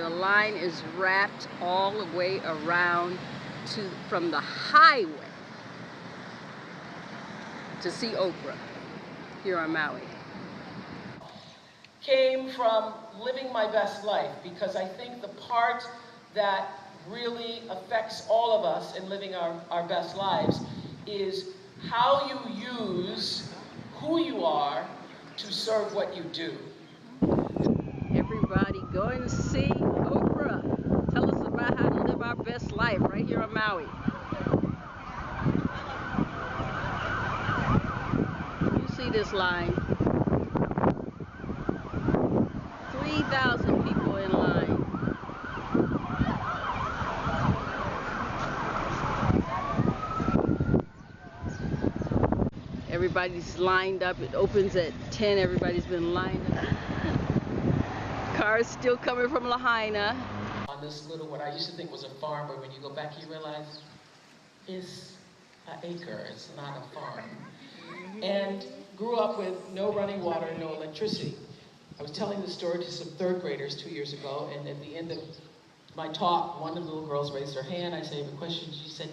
The line is wrapped all the way around from the highway to see Oprah here on Maui. Came from living my best life, because I think the part that really affects all of us in living our best lives is how you use who you are to serve what you do. Everybody going to see Oprah. Tell us about how to live our best life right here on Maui. You see this line. 3,000 people in line. Everybody's lined up. It opens at 10. Everybody's been lined up. Cars still coming from Lahaina. On this little, what I used to think was a farm, but when you go back, you realize it's an acre. It's not a farm. And grew up with no running water, no electricity. I was telling this story to some third graders 2 years ago, and at the end of my talk, one of the little girls raised her hand. I said, "I have a question." She said,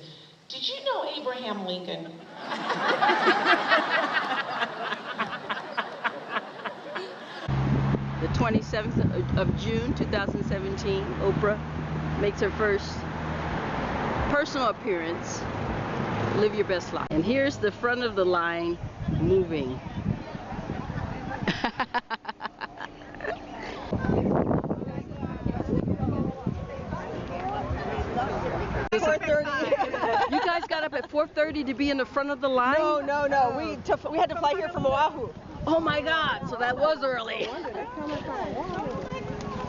"Did you know Abraham Lincoln?" The 27th of June, 2017, Oprah makes her first personal appearance. Live your best life. And here's the front of the line moving. You guys got up at 4:30 to be in the front of the line? No. We had to fly here from Oahu. Oh my God, so that was early.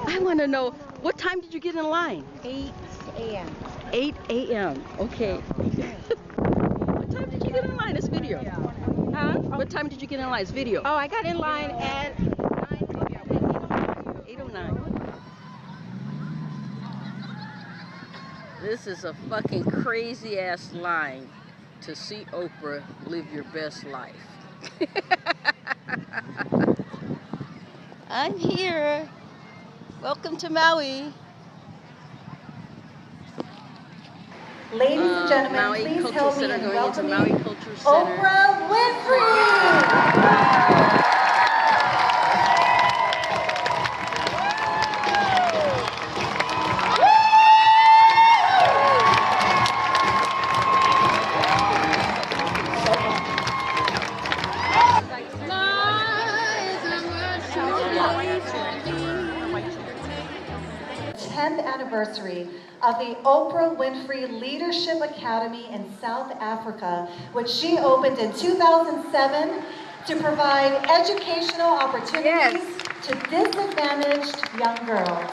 I want to know, what time did you get in line? 8 a.m. 8 a.m. Okay. What time did you get in line? It's video. Huh? What time did you get in line? It's video. Oh, I got in line at 8:09. This is a fucking crazy ass line to see Oprah live your best life. I'm here. Welcome to Maui. Ladies and gentlemen, Maui please Cultural help me Center, in going into Maui welcoming Cultural Center. Oprah Winfrey! Anniversary of the Oprah Winfrey Leadership Academy in South Africa, which she opened in 2007 to provide educational opportunities to disadvantaged young girls.